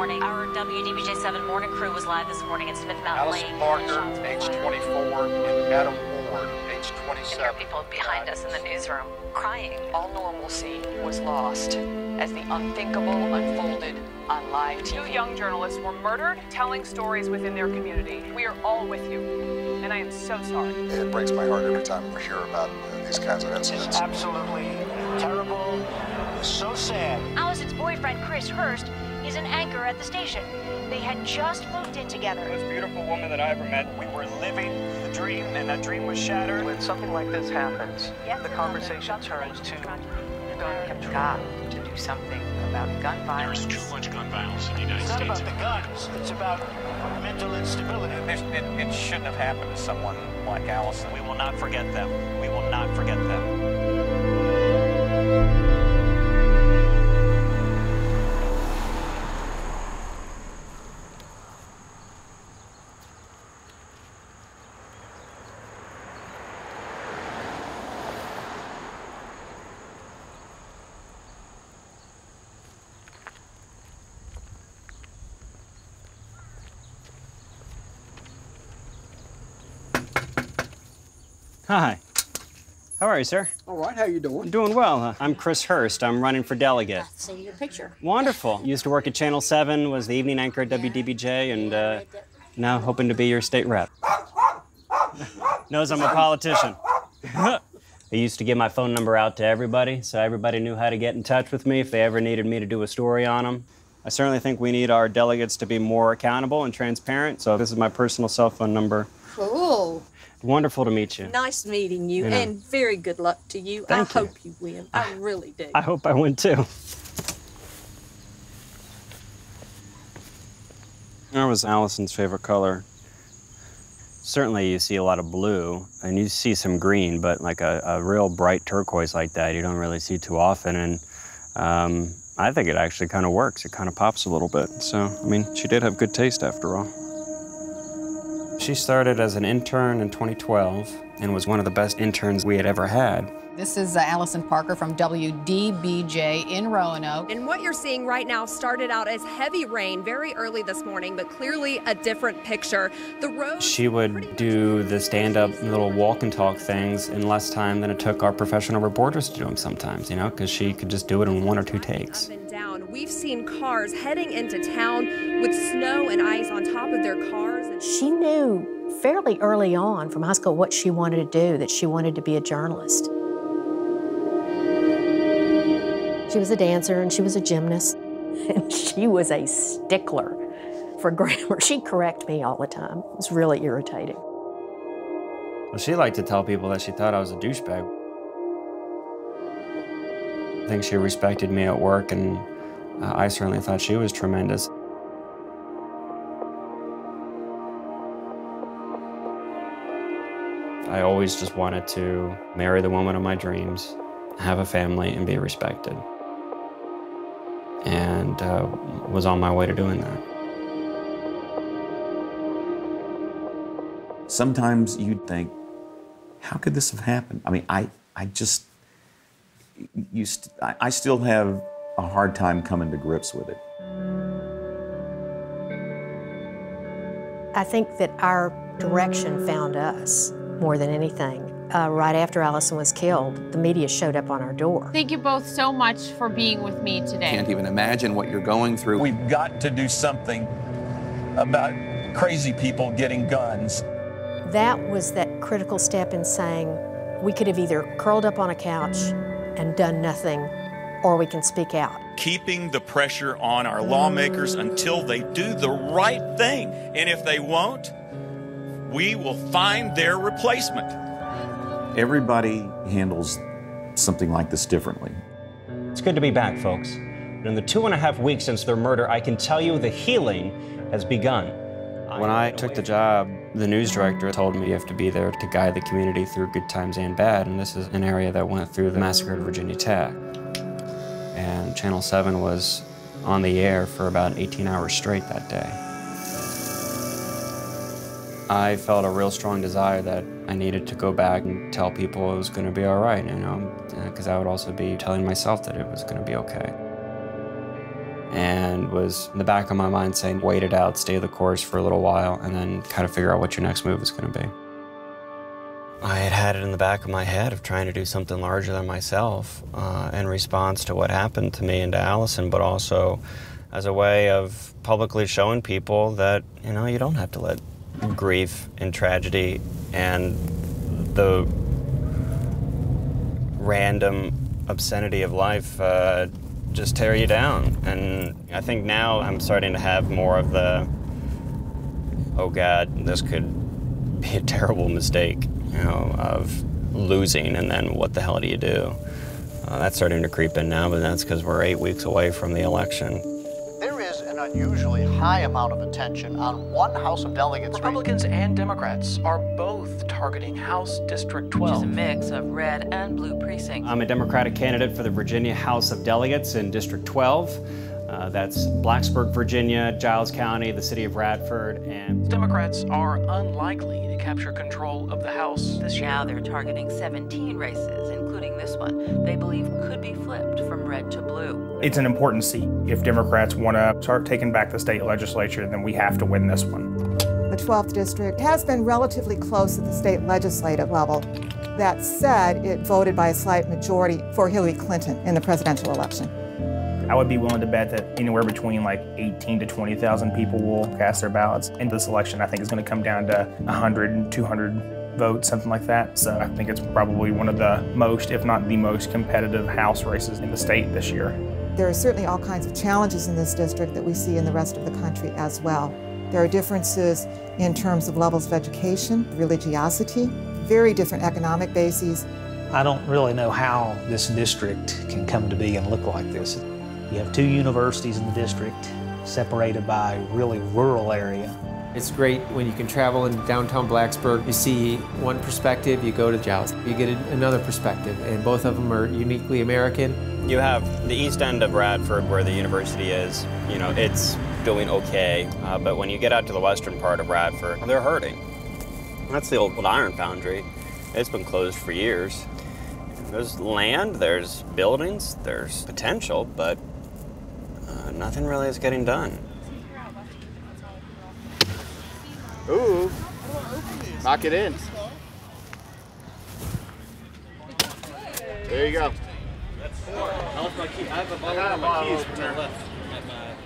morning. Our WDBJ7 morning crew was live this morning in Smith Mountain Lake. Allison Parker, age 24, and Adam Ward, age 27. And there are people behind us in the newsroom crying. All normalcy was lost as the unthinkable unfolded on live TV. 2 young journalists were murdered telling stories within their community. We are all with you, and I am so sorry. It breaks my heart every time I hear about these kinds of incidents. It's absolutely terrible, so sad. Allison's boyfriend, Chris Hurst, is an anchor at the station. They had just moved in together. The most beautiful woman that I ever met. We were living the dream, and that dream was shattered. When something like this happens, the conversation turns to We have got to do something about gun violence. There's too much gun violence in the United States. It's not about the guns, it's about mental instability. It shouldn't have happened to someone like Allison. We will not forget them. We will not forget them. Hi. How are you, sir? All right, how you doing? I'm doing well. I'm Chris Hurst. I'm running for delegate. I've seen your picture. Wonderful. Used to work at Channel 7, was the evening anchor at WDBJ, and now hoping to be your state rep. Knows I'm a politician. I used to give my phone number out to everybody, so everybody knew how to get in touch with me if they ever needed me to do a story on them. I certainly think we need our delegates to be more accountable and transparent, so this is my personal cell phone number. Cool. Wonderful to meet you. Nice meeting you, and very good luck to you. Thank I you. hope you win. I really do. I hope I win, too. That was Allison's favorite color. Certainly you see a lot of blue, and you see some green, but like a real bright turquoise like that, you don't really see too often, and I think it actually kind of works. It kind of pops a little bit. So, I mean, she did have good taste after all. She started as an intern in 2012 and was one of the best interns we had ever had. This is Allison Parker from WDBJ in Roanoke. And what you're seeing right now started out as heavy rain very early this morning, but clearly a different picture. The road. She would do the stand-up little walk and talk things in less time than it took our professional reporters to do them sometimes, you know, because she could just do it in 1 or 2 takes. Up and down. We've seen cars heading into town with snow and ice on top of their cars. She knew fairly early on from high school what she wanted to do, that she wanted to be a journalist. She was a dancer and she was a gymnast, and she was a stickler for grammar. She'd correct me all the time. It was really irritating. Well, she liked to tell people that she thought I was a douchebag. I think she respected me at work, and I certainly thought she was tremendous. I always just wanted to marry the woman of my dreams, have a family, and be respected. And was on my way to doing that. Sometimes you'd think, how could this have happened? I mean, I still have a hard time coming to grips with it. I think that our direction found us more than anything. Right after Allison was killed, the media showed up on our door. Thank you both so much for being with me today. Can't even imagine what you're going through. We've got to do something about crazy people getting guns. That was that critical step in saying we could have either curled up on a couch and done nothing, or we can speak out. Keeping the pressure on our lawmakers until they do the right thing. And if they won't, we will find their replacement. Everybody handles something like this differently. It's good to be back, folks. But in the 2.5 weeks since their murder, I can tell you the healing has begun. When I took the job, the news director told me you have to be there to guide the community through good times and bad, and this is an area that went through the massacre at Virginia Tech. And Channel 7 was on the air for about 18 hours straight that day. I felt a real strong desire that I needed to go back and tell people it was going to be all right, you know, because I would also be telling myself that it was going to be okay. and was in the back of my mind saying, wait it out, stay the course for a little while, and then kind of figure out what your next move is going to be. I had it in the back of my head of trying to do something larger than myself in response to what happened to me and to Allison, but also as a way of publicly showing people that, you know, you don't have to let grief and tragedy and the random obscenity of life just tear you down. And I think now I'm starting to have more of the, oh God, this could be a terrible mistake, you know, of losing, and then what the hell do you do? That's starting to creep in now, but that's because we're 8 weeks away from the election. There is an unusually high amount of attention on one House of Delegates. Republicans and Democrats are both targeting House District 12. Which is a mix of red and blue precincts. I'm a Democratic candidate for the Virginia House of Delegates in District 12. That's Blacksburg, Virginia, Giles County, the city of Radford, and... Democrats are unlikely to capture control of the House this year. Now they're targeting 17 races, including this one, they believe could be flipped from red to blue. It's an important seat. If Democrats want to start taking back the state legislature, then we have to win this one. The 12th district has been relatively close at the state legislative level. That said, it voted by a slight majority for Hillary Clinton in the presidential election. I would be willing to bet that anywhere between like 18 to 20,000 people will cast their ballots. And this election, I think, is going to come down to 100 and 200 votes, something like that. So I think it's probably one of the most, if not the most, competitive House races in the state this year. There are certainly all kinds of challenges in this district that we see in the rest of the country as well. There are differences in terms of levels of education, religiosity, very different economic bases. I don't really know how this district can come to be and look like this. You have 2 universities in the district separated by a really rural area. It's great when you can travel in downtown Blacksburg. You see one perspective, you go to Giles, you get another perspective, and both of them are uniquely American. You have the east end of Radford where the university is. You know, it's doing okay, but when you get out to the western part of Radford, they're hurting. That's the old iron foundry. It's been closed for years. There's land, there's buildings, there's potential, but nothing really is getting done. Ooh, knock it in. There you go.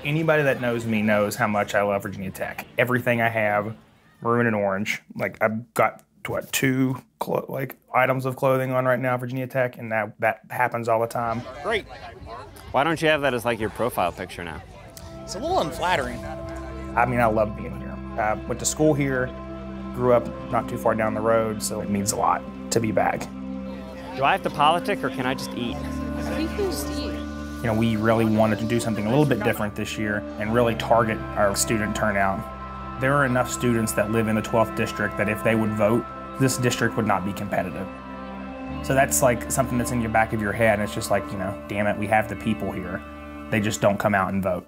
Anybody that knows me knows how much I love Virginia Tech. Everything I have, maroon and orange. Like, I've got, what, 2 items of clothing on right now, Virginia Tech, and that happens all the time. Great. Why don't you have that as like your profile picture now? It's a little unflattering. I mean, I love being here. I went to school here, grew up not too far down the road, so it means a lot to be back. Do I have to politic or can I just eat? We can just eat. You know, we really wanted to do something a little bit different this year and really target our student turnout. There are enough students that live in the 12th district that if they would vote, this district would not be competitive. So that's like something that's in your back of your head, and it's just like, you know, damn it, we have the people here. They just don't come out and vote.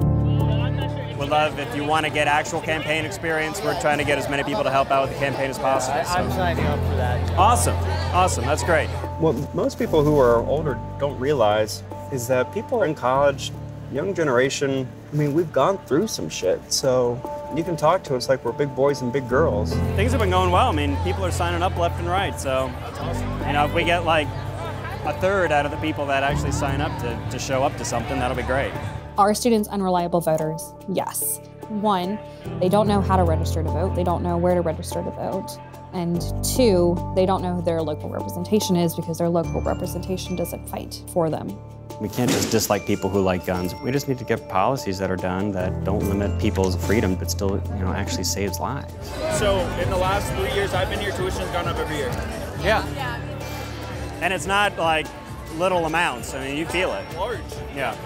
We'd love, if you want to get actual campaign experience, we're trying to get as many people to help out with the campaign as possible. I'm signing up for that. Awesome, awesome, that's great. What most people who are older don't realize is that people in college, young generation, I mean, we've gone through some shit, so you can talk to us like we're big boys and big girls. Things have been going well. I mean, people are signing up left and right, so, you know, if we get like a third out of the people that actually sign up to show up to something, that'll be great. Are students unreliable voters? Yes. 1, they don't know how to register to vote. They don't know where to register to vote. And 2, they don't know who their local representation is because their local representation doesn't fight for them. We can't just dislike people who like guns. We just need to get policies that are done that don't limit people's freedom, but still, you know, actually saves lives. So in the last 3 years I've been here, tuition's gone up every year. Yeah. And it's not like little amounts. I mean, you feel it. Large. Yeah.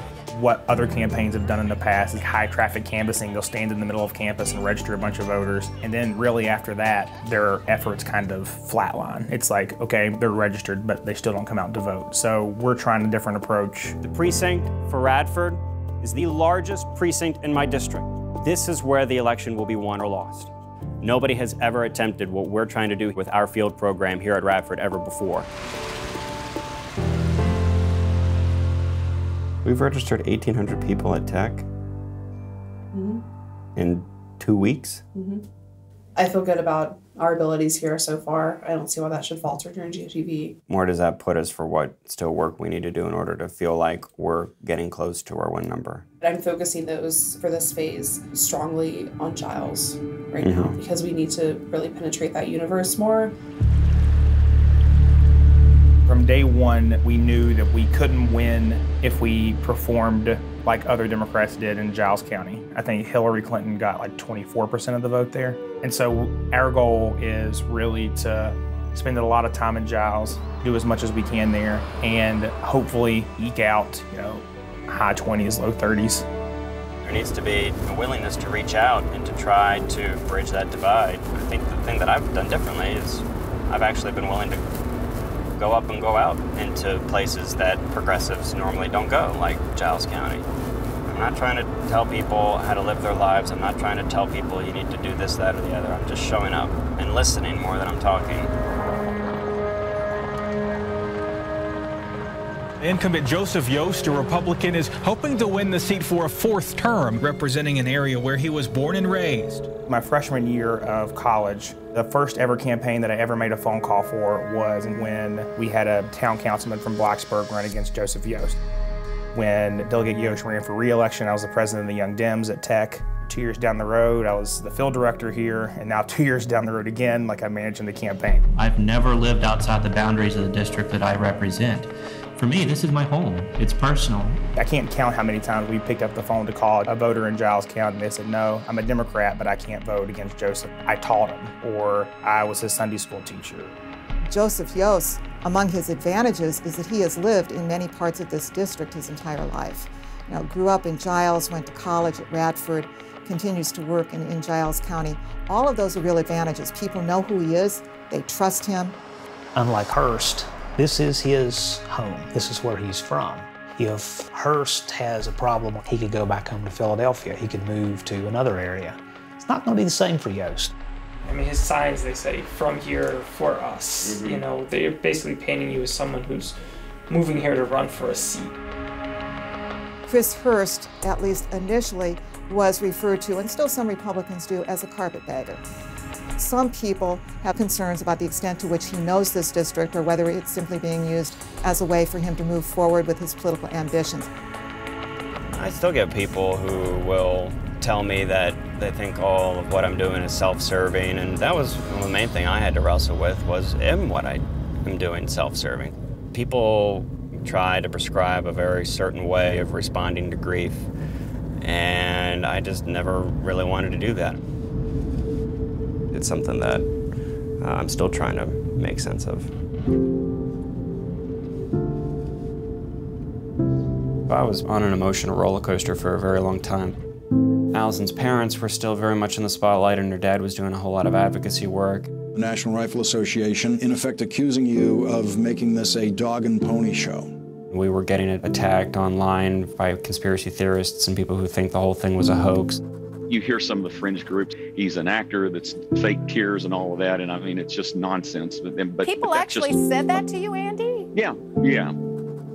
What other campaigns have done in the past is high traffic canvassing. They'll stand in the middle of campus and register a bunch of voters. And then really after that, their efforts kind of flatline. It's like, okay, they're registered, but they still don't come out to vote. So we're trying a different approach. The precinct for Radford is the largest precinct in my district. This is where the election will be won or lost. Nobody has ever attempted what we're trying to do with our field program here at Radford ever before. We've registered 1,800 people at Tech, in 2 weeks. I feel good about our abilities here so far. I don't see why that should falter during GTV. Where does that put us for what still work we need to do in order to feel like we're getting close to our win number? I'm focusing those for this phase strongly on Giles right now because we need to really penetrate that universe more. From day one, we knew that we couldn't win if we performed like other Democrats did in Giles County. I think Hillary Clinton got like 24% of the vote there. And so our goal is really to spend a lot of time in Giles, do as much as we can there, and hopefully eke out, high 20s, low 30s. There needs to be a willingness to reach out and to try to bridge that divide. I think the thing that I've done differently is I've actually been willing to go up and go out into places that progressives normally don't go, like Giles County. I'm not trying to tell people how to live their lives. I'm not trying to tell people you need to do this, that, or the other. I'm just showing up and listening more than I'm talking. Incumbent Joseph Yost, a Republican, is hoping to win the seat for a 4th term, representing an area where he was born and raised. My freshman year of college, the first ever campaign that I ever made a phone call for was when we had a town councilman from Blacksburg run against Joseph Yost. When Delegate Yost ran for re-election, I was the president of the Young Dems at Tech. 2 years down the road, I was the field director here, and now 2 years down the road again, like I'm managing the campaign. I've never lived outside the boundaries of the district that I represent. For me, this is my home. It's personal. I can't count how many times we picked up the phone to call a voter in Giles County and they said, no, I'm a Democrat, but I can't vote against Joseph. I taught him, or I was his Sunday school teacher. Joseph Yost, among his advantages is that he has lived in many parts of this district his entire life. Grew up in Giles, went to college at Radford, continues to work in Giles County. All of those are real advantages. People know who he is, they trust him. Unlike Hurst, this is his home. This is where he's from. If Hurst has a problem, he could go back home to Philadelphia. He could move to another area. It's not going to be the same for Yost. I mean, his signs, they say, from here for us. They're basically painting you as someone who's moving here to run for a seat. Chris Hurst, at least initially, was referred to, and still some Republicans do, as a carpetbagger. Some people have concerns about the extent to which he knows this district or whether it's simply being used as a way for him to move forward with his political ambitions. I still get people who will tell me that they think all of what I'm doing is self-serving, and that was the main thing I had to wrestle with was, am what I am doing self-serving? People try to prescribe a very certain way of responding to grief, and I just never really wanted to do that. It's something that I'm still trying to make sense of. I was on an emotional roller coaster for a very long time. Allison's parents were still very much in the spotlight, and her dad was doing a whole lot of advocacy work. The National Rifle Association, in effect, accusing you of making this a dog and pony show. We were getting attacked online by conspiracy theorists and people who think the whole thing was a hoax. You hear some of the fringe groups, he's an actor that's fake tears and all of that, and I mean, it's just nonsense. But people actually said that to you, Andy? Yeah.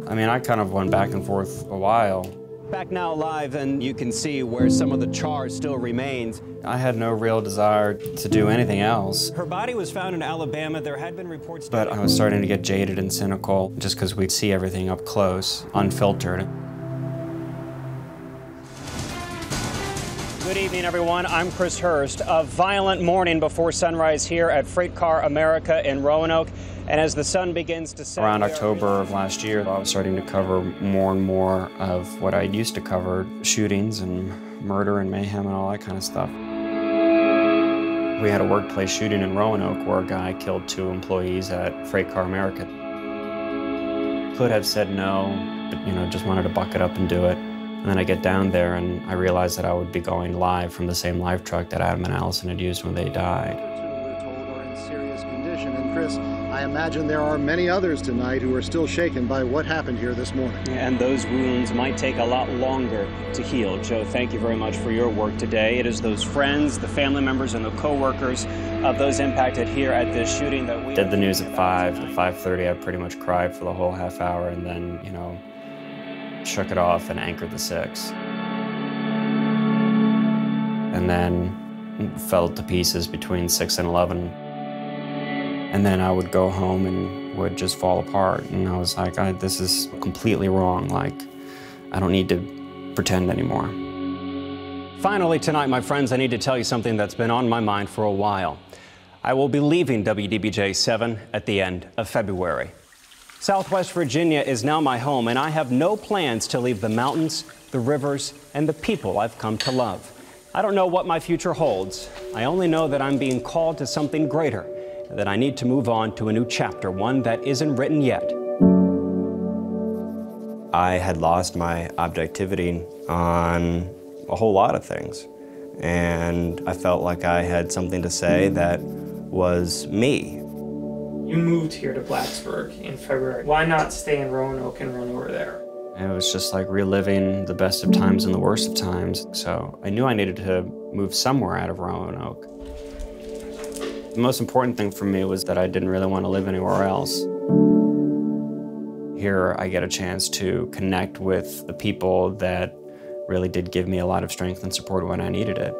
I mean, I kind of went back and forth a while. Back now live, and you can see where some of the charge still remains. I had no real desire to do anything else. Her body was found in Alabama. There had been reports... But I was starting to get jaded and cynical just because we'd see everything up close, unfiltered. Good evening, everyone. I'm Chris Hurst. A violent morning before sunrise here at Freight Car America in Roanoke. And as the sun begins to set... Around October of last year, I was starting to cover more and more of what I used to cover, shootings and murder and mayhem and all that kind of stuff. We had a workplace shooting in Roanoke where a guy killed 2 employees at Freight Car America. Could have said no, but just wanted to buck it up and do it. And then I get down there and I realized that I would be going live from the same live truck that Adam and Allison had used when they died. We're told are in serious condition. And Chris, I imagine there are many others tonight who are still shaken by what happened here this morning. And those wounds might take a lot longer to heal. Joe, thank you very much for your work today. It is those friends, the family members, and the co-workers of those impacted here at this shooting that we... Did the news at 5. At 5:30, I pretty much cried for the whole half hour and then, shook it off and anchored the 6. and then fell to pieces between 6 and 11. And then I would go home and would just fall apart. And I was like, this is completely wrong. Like, I don't need to pretend anymore. Finally tonight, my friends, I need to tell you something that's been on my mind for a while. I will be leaving WDBJ-7 at the end of February. Southwest Virginia is now my home, and I have no plans to leave the mountains, the rivers, and the people I've come to love. I don't know what my future holds. I only know that I'm being called to something greater, and that I need to move on to a new chapter, one that isn't written yet. I had lost my objectivity on a whole lot of things, and I felt like I had something to say that was me. You moved here to Blacksburg in February. Why not stay in Roanoke and run over there? It was just like reliving the best of times and the worst of times. So I knew I needed to move somewhere out of Roanoke. The most important thing for me was that I didn't really want to live anywhere else. Here I get a chance to connect with the people that really did give me a lot of strength and support when I needed it.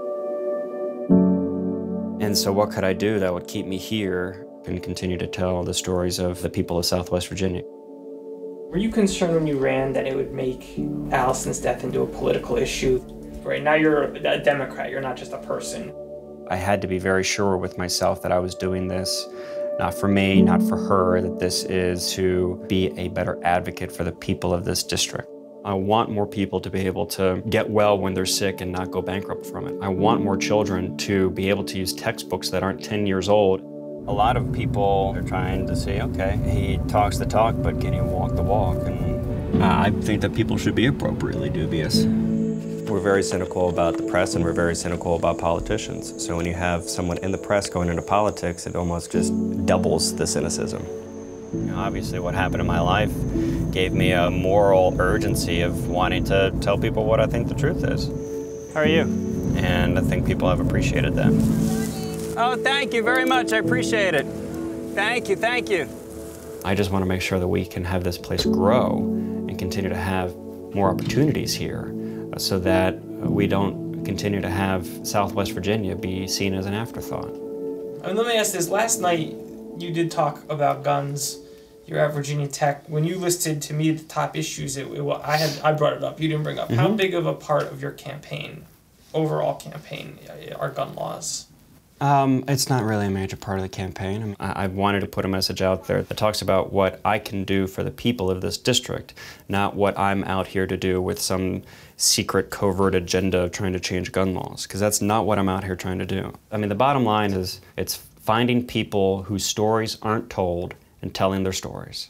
And so what could I do that would keep me here and continue to tell the stories of the people of Southwest Virginia? Were you concerned when you ran that it would make Allison's death into a political issue? Right now you're a Democrat, you're not just a person. I had to be very sure with myself that I was doing this, not for me, not for her, that this is to be a better advocate for the people of this district. I want more people to be able to get well when they're sick and not go bankrupt from it. I want more children to be able to use textbooks that aren't 10 years old. A lot of people are trying to say, okay, he talks the talk, but can he walk the walk? And I think that people should be appropriately dubious. We're very cynical about the press, and we're very cynical about politicians. So when you have someone in the press going into politics, it almost just doubles the cynicism. You know, obviously what happened in my life gave me a moral urgency of wanting to tell people what I think the truth is. How are you? And I think people have appreciated that. Oh, thank you very much. I appreciate it. Thank you, thank you. I just want to make sure that we can have this place grow and continue to have more opportunities here so that we don't continue to have Southwest Virginia be seen as an afterthought. Let me ask this. Last night, you did talk about guns. You're at Virginia Tech. When you listed to me the top issues, I brought it up. You didn't bring up. Mm-hmm. How big of a part of your campaign, overall campaign, are gun laws? It's not really a major part of the campaign. I wanted to put a message out there that talks about what I can do for the people of this district, not what I'm out here to do with some secret covert agenda of trying to change gun laws, because that's not what I'm out here trying to do. I mean, the bottom line is it's finding people whose stories aren't told and telling their stories.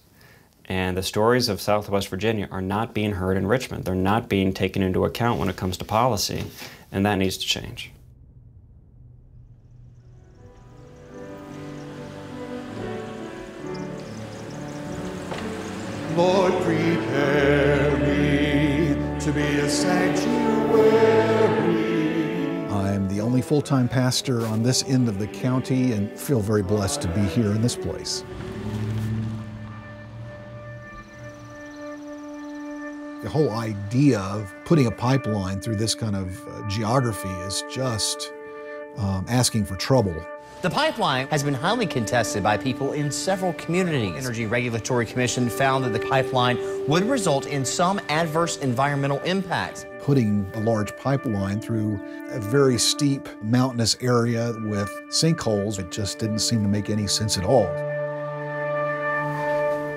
And the stories of Southwest Virginia are not being heard in Richmond. They're not being taken into account when it comes to policy, and that needs to change. Lord, prepare me to be a sanctuary. I'm the only full-time pastor on this end of the county and feel very blessed to be here in this place. The whole idea of putting a pipeline through this kind of geography is just asking for trouble. The pipeline has been highly contested by people in several communities. The Energy Regulatory Commission found that the pipeline would result in some adverse environmental impacts. Putting a large pipeline through a very steep mountainous area with sinkholes, it just didn't seem to make any sense at all.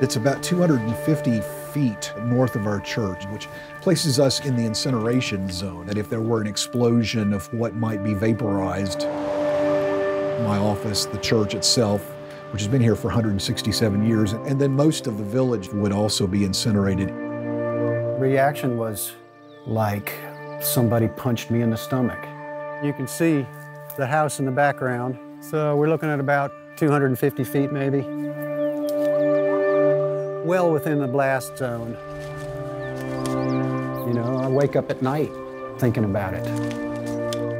It's about 250 feet north of our church, which places us in the incineration zone. And if there were an explosion of what might be vaporized, my office, the church itself, which has been here for 167 years, and then most of the village would also be incinerated. Reaction was like somebody punched me in the stomach. You can see the house in the background. So we're looking at about 250 feet maybe. Well within the blast zone. You know, I wake up at night thinking about it.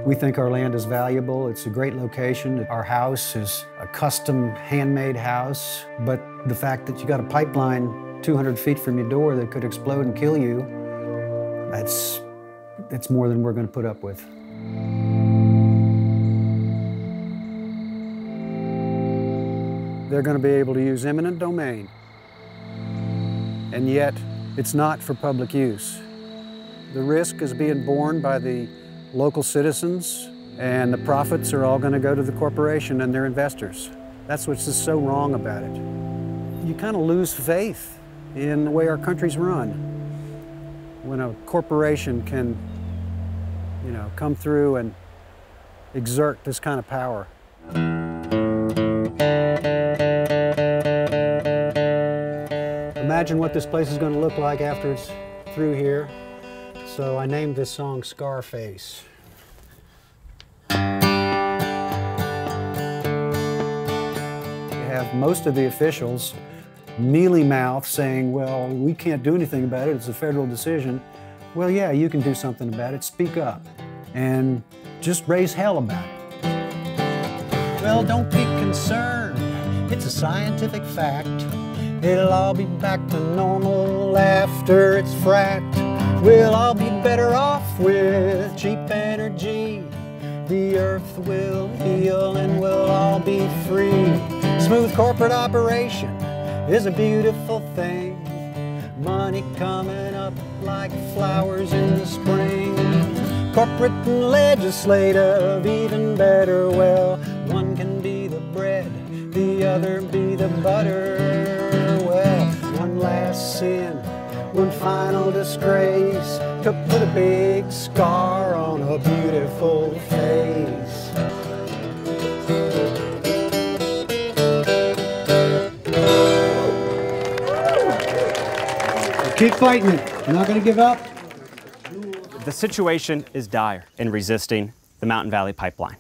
We think our land is valuable. It's a great location. Our house is a custom handmade house, but the fact that you got a pipeline 200 feet from your door that could explode and kill you, that's more than we're going to put up with. they're going to be able to use eminent domain. And yet, it's not for public use. The risk is being borne by the local citizens, and the profits are all going to go to the corporation and their investors. That's what's just so wrong about it. You kind of lose faith in the way our country's run when a corporation can, you know, come through and exert this kind of power. Imagine what this place is going to look like after it's through here. So I named this song Scarface. You have most of the officials mealy-mouthed saying, well, we can't do anything about it, it's a federal decision. Well, yeah, you can do something about it. Speak up and just raise hell about it. Well, don't be concerned. It's a scientific fact. It'll all be back to normal after it's fracked. We'll all be better off with cheap energy. The earth will heal and we'll all be free. Smooth corporate operation is a beautiful thing. Money coming up like flowers in the spring. Corporate and legislative, even better. Well, one can be the bread, the other be the butter. Well, one last sin, one final disgrace to put a big scar on a beautiful face. Keep fighting it. You're not going to give up? The situation is dire in resisting the Mountain Valley Pipeline.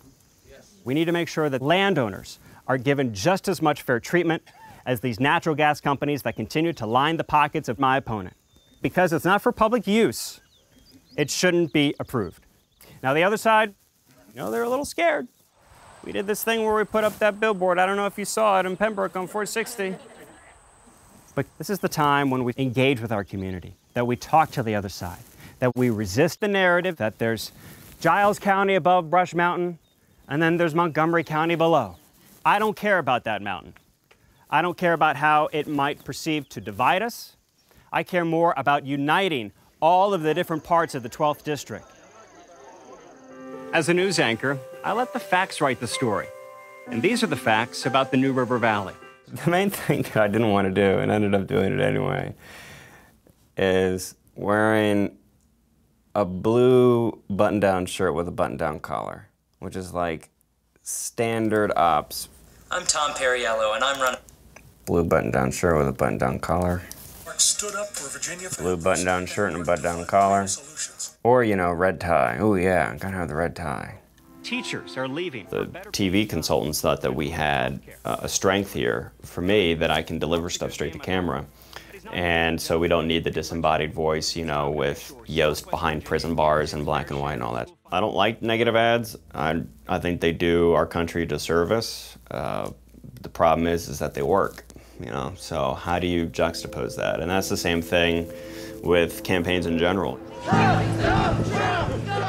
We need to make sure that landowners are given just as much fair treatment as these natural gas companies that continue to line the pockets of my opponent. Because it's not for public use, it shouldn't be approved. Now the other side, you know, they're a little scared. We did this thing where we put up that billboard. I don't know if you saw it in Pembroke on 460. But this is the time when we engage with our community, that we talk to the other side, that we resist the narrative that there's Giles County above Brush Mountain, and then there's Montgomery County below. I don't care about that mountain. I don't care about how it might perceive to divide us. I care more about uniting all of the different parts of the 12th District. As a news anchor, I let the facts write the story. And these are the facts about the New River Valley. The main thing that I didn't want to do, and ended up doing it anyway, is wearing a blue button-down shirt with a button-down collar, which is like standard ops. I'm Tom Perriello, and I'm running. Blue button-down shirt with a button-down collar. Stood up for Virginia. Blue button-down shirt and a button-down collar. Or, you know, red tie. Oh yeah, I'm gonna have the red tie. Teachers are leaving. The TV consultants thought that we had a strength here for me, that I can deliver stuff straight to camera. And so we don't need the disembodied voice, you know, with Yost behind prison bars and black and white and all that. I don't like negative ads. I think they do our country a disservice. The problem is that they work, you know, so how do you juxtapose that? And that's the same thing with campaigns in general.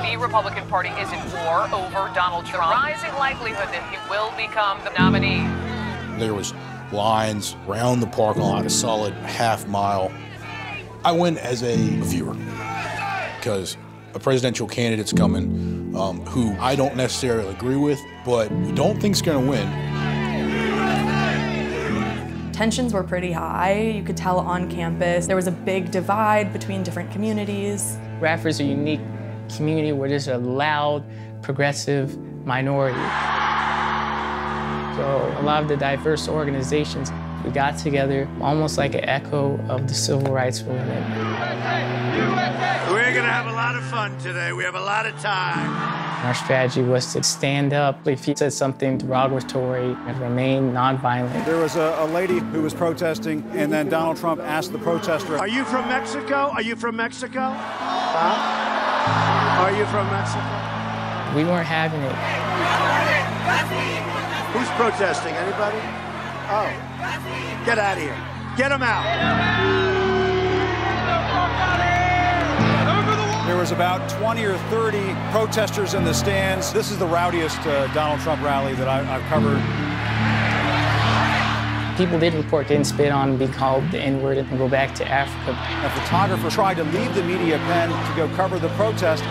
The Republican Party is in war over Donald Trump. The rising likelihood that he will become the nominee. There was lines around the parking lot, a solid half mile. I went as a viewer because a presidential candidate's coming who I don't necessarily agree with, but we don't think's going to win. Tensions were pretty high. You could tell on campus. There was a big divide between different communities. Radford's a unique community where there's a loud, progressive minority. So a lot of the diverse organizations, we got together almost like an echo of the civil rights movement. We're gonna have a lot of fun today. We have a lot of time. Our strategy was to stand up if he said something derogatory and remain nonviolent. There was a lady who was protesting, and then Donald Trump asked the protester, Are you from Mexico? Are you from Mexico? Huh? Are you from Mexico? We weren't having it. Who's protesting? Anybody? Oh. Get out of here. Get him out. There was about 20 or 30 protesters in the stands. This is the rowdiest Donald Trump rally that I've covered. People did report getting spit on and be called the N-word and go back to Africa. A photographer tried to leave the media pen to go cover the protest.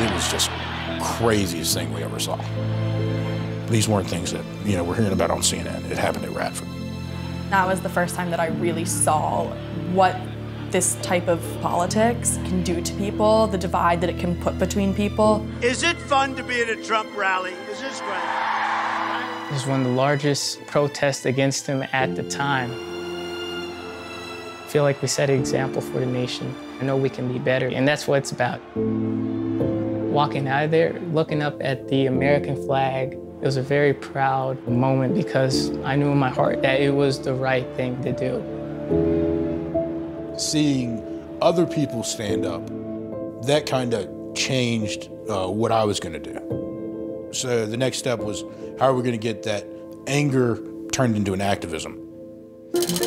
It was just craziest thing we ever saw. These weren't things that, we're hearing about on CNN. It happened at Radford. That was the first time that I really saw what this type of politics can do to people, the divide that it can put between people. Is it fun to be at a Trump rally? Is this great? It was one of the largest protests against him at the time. I feel like we set an example for the nation. I know we can be better, and that's what it's about. Walking out of there, looking up at the American flag, it was a very proud moment because I knew in my heart that it was the right thing to do. Seeing other people stand up, that kind of changed what I was going to do. So the next step was, how are we going to get that anger turned into an activism? It's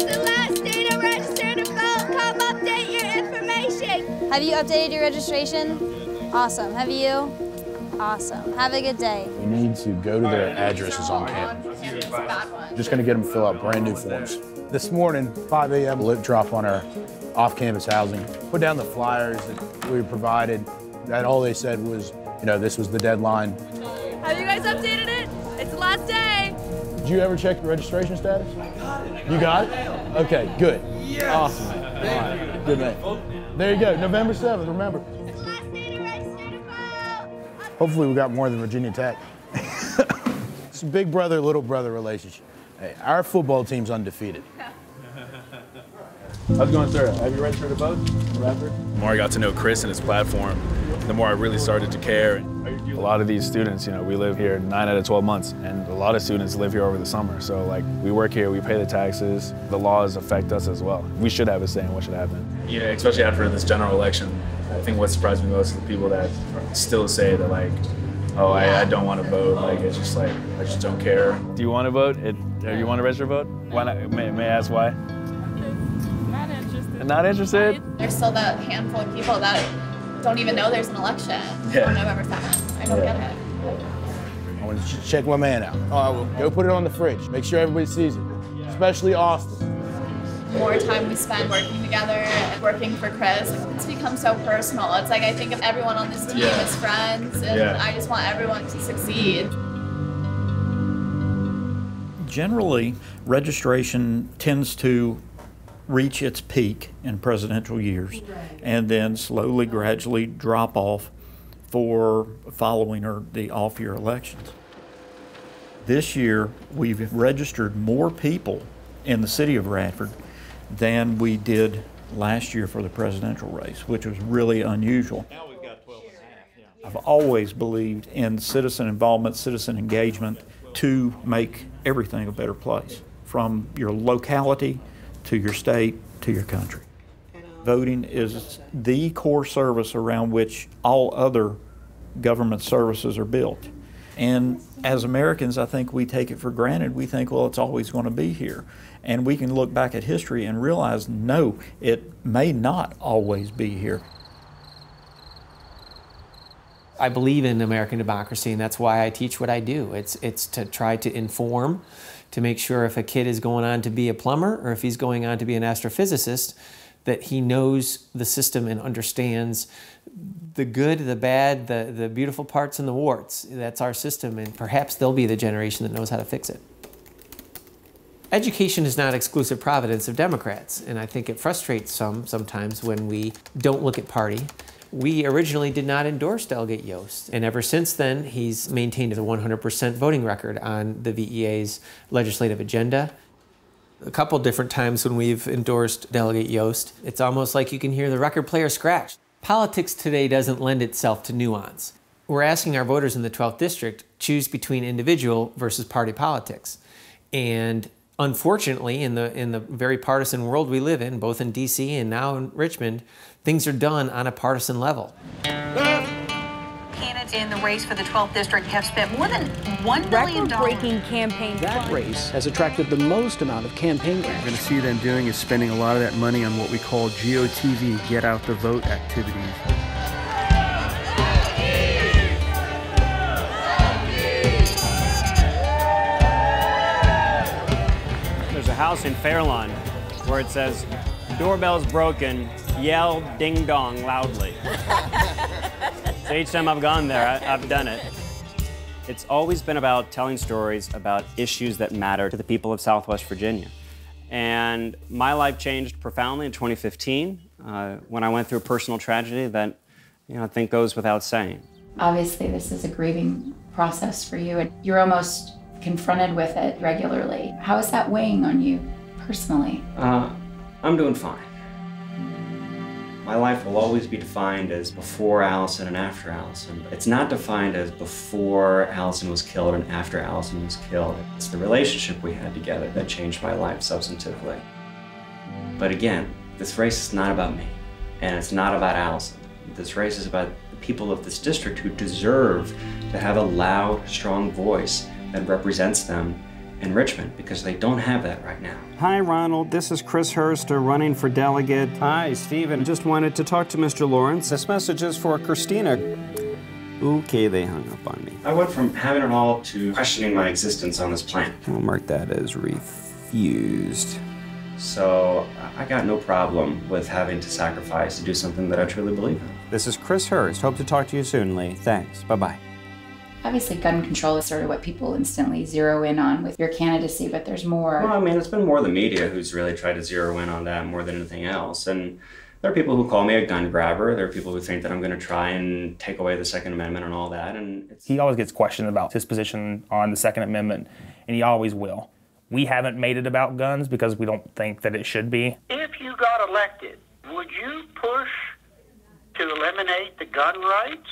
the last day to register to vote. Come update your information. Have you updated your registration? Awesome. Have you? Awesome. Have a good day. You need to go to their addresses on campus. Just going to get them to fill out brand new forms. This morning, 5 a.m., lit drop on our off-campus housing. Put down the flyers that we provided. That all they said was, this was the deadline. Have you guys updated it? It's the last day. Did you ever check your registration status? You got it? Okay, good. Yes. Awesome. All right, good man. There you go, November 7th, remember. Hopefully we got more than Virginia Tech. It's a big brother, little brother relationship. Hey, our football team's undefeated. How's it going, sir? Have you registered to vote? The more I got to know Chris and his platform, the more I really started to care. A lot of these students, we live here 9 out of 12 months, and a lot of students live here over the summer. So, we work here, we pay the taxes. The laws affect us as well. We should have a say in what should happen. Especially after this general election, I think what surprised me most is the people that still say that, oh, I don't want to vote. It's just I just don't care. Do you want to vote? Do you want to register to vote? Why not? May I ask why? Not interested. Not interested? There's still that handful of people that don't even know there's an election on November 7th. I don't get it. I want to check my man out. Well, go put it on the fridge. Make sure everybody sees it, especially Austin. The more time we spend working together and working for Chris, it's become so personal. It's I think of everyone on this team as friends, and I just want everyone to succeed. Generally, registration tends to reach its peak in presidential years and then slowly, gradually drop off for following the off-year elections. This year, we've registered more people in the city of Radford than we did last year for the presidential race, which was really unusual. Now we've got 12 and a half, I've always believed in citizen involvement, citizen engagement to make everything a better place, from your locality to your state to your country. Voting is the core service around which all other government services are built. And as Americans, I think we take it for granted. We think, well, it's always going to be here. And we can look back at history and realize, no, it may not always be here. I believe in American democracy, and that's why I teach what I do. It's to try to inform, to make sure if a kid is going on to be a plumber or if he's going on to be an astrophysicist, that he knows the system and understands the good, the bad, the beautiful parts and the warts. That's our system, and perhaps they'll be the generation that knows how to fix it. Education is not exclusive providence of Democrats, and I think it frustrates sometimes when we don't look at party. We originally did not endorse Delegate Yost, and ever since then, he's maintained a 100% voting record on the VEA's legislative agenda. A couple different times when we've endorsed Delegate Yost, it's almost like you can hear the record player scratch. Politics today doesn't lend itself to nuance. We're asking our voters in the 12th district choose between individual versus party politics. And unfortunately, in the very partisan world we live in, both in DC and now in Richmond, things are done on a partisan level. Candidates in the race for the 12th district have spent more than $1 million. Record-breaking campaign That race has attracted the most amount of campaign grants. What you're going to see them doing is spending a lot of that money on what we call GOTV, get out the vote activities. There's a house in Fairlawn where it says, doorbell's broken, yell ding dong loudly. So each time I've gone there, I've done it. It's always been about telling stories about issues that matter to the people of Southwest Virginia. And my life changed profoundly in 2015 when I went through a personal tragedy that, I think goes without saying. Obviously, this is a grieving process for you, and you're almost confronted with it regularly. How is that weighing on you personally? I'm doing fine. My life will always be defined as before Allison and after Allison. It's not defined as before Allison was killed and after Allison was killed. It's the relationship we had together that changed my life substantively. But again, this race is not about me, and it's not about Allison. This race is about the people of this district who deserve to have a loud, strong voice that represents them in Richmond, because they don't have that right now. Hi, Ronald. This is Chris Hurst, running for delegate. Hi, Stephen. Just wanted to talk to Mr. Lawrence. This message is for Christina. Okay, they hung up on me. I went from having it all to questioning my existence on this planet. We'll mark that as refused. So I got no problem with having to sacrifice to do something that I truly believe in. This is Chris Hurst. Hope to talk to you soon, Lee. Thanks. Bye-bye. Obviously, gun control is sort of what people instantly zero in on with your candidacy, but there's more. Well, I mean, it's been more the media who's really tried to zero in on that more than anything else. And there are people who call me a gun grabber. There are people who think that I'm going to try and take away the Second Amendment and all that. And he always gets questioned about his position on the Second Amendment, and he always will. We haven't made it about guns because we don't think that it should be. If you got elected, would you push to eliminate the gun rights?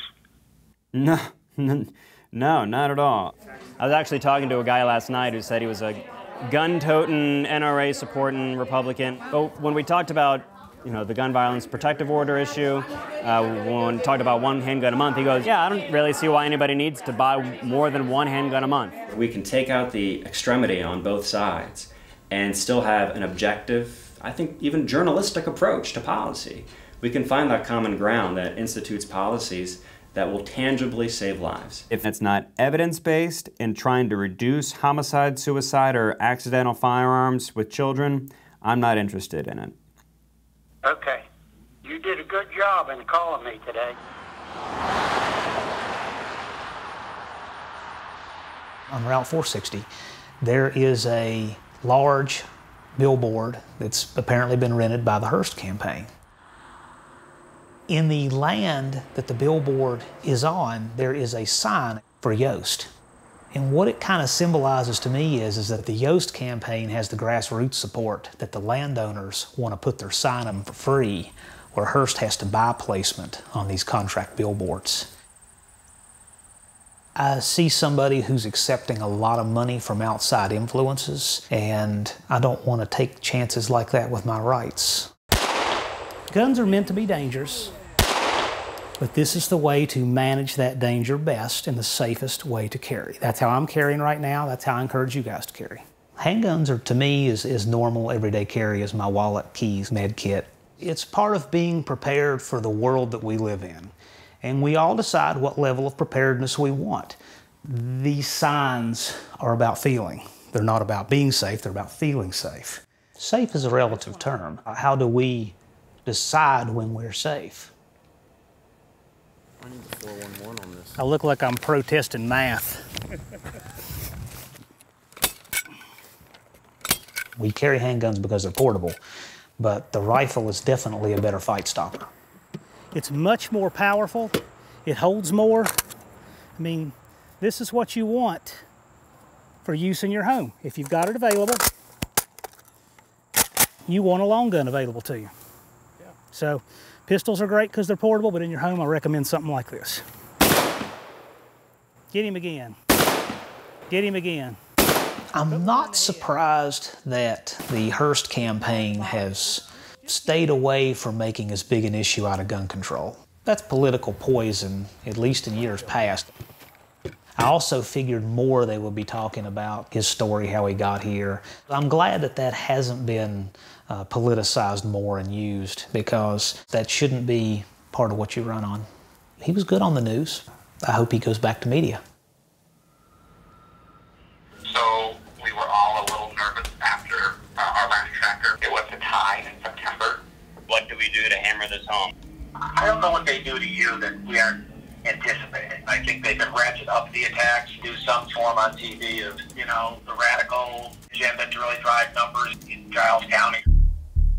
No, not at all. I was actually talking to a guy last night who said he was a gun-toting, NRA-supporting Republican. But when we talked about, the gun violence protective order issue, when we talked about one handgun a month, he goes, yeah, I don't really see why anybody needs to buy more than one handgun a month. We can take out the extremity on both sides and still have an objective, I think even journalistic approach to policy. We can find that common ground that institutes policies that will tangibly save lives. If it's not evidence-based in trying to reduce homicide, suicide, or accidental firearms with children, I'm not interested in it. Okay. You did a good job in calling me today. On Route 460, there is a large billboard that's apparently been rented by the Hurst campaign. In the land that the billboard is on, there is a sign for Yost. And what it kind of symbolizes to me is that the Yost campaign has the grassroots support that the landowners want to put their sign up for free, where Hurst has to buy placement on these contract billboards. I see somebody who's accepting a lot of money from outside influences, and I don't want to take chances like that with my rights. Guns are meant to be dangerous, but this is the way to manage that danger best and the safest way to carry. That's how I'm carrying right now. That's how I encourage you guys to carry. Handguns are, to me, is normal everyday carry as my wallet, keys, med kit. It's part of being prepared for the world that we live in. And we all decide what level of preparedness we want. These signs are about feeling. They're not about being safe, they're about feeling safe. Safe is a relative term. How do we decide when we're safe? I need the 411 on this. I look like I'm protesting math. We carry handguns because they're portable, but the rifle is definitely a better fight stopper. It's much more powerful. It holds more. I mean, this is what you want for use in your home. If you've got it available, you want a long gun available to you. Yeah. So pistols are great because they're portable, but in your home, I recommend something like this. Get him again. Get him again. I'm not surprised that the Hurst campaign has stayed away from making as big an issue out of gun control. That's political poison, at least in years past. I also figured more they would be talking about his story, how he got here. I'm glad that that hasn't been politicized more and used, because that shouldn't be part of what you run on. He was good on the news. I hope he goes back to media. So we were all a little nervous after our last tracker. It was a tie in September. What do we do to hammer this home? I don't know what they do to you that we aren't anticipating. I think they've been ratchet up the attacks, do some form on TV of, you know, the radical agenda to really drive numbers in Giles County.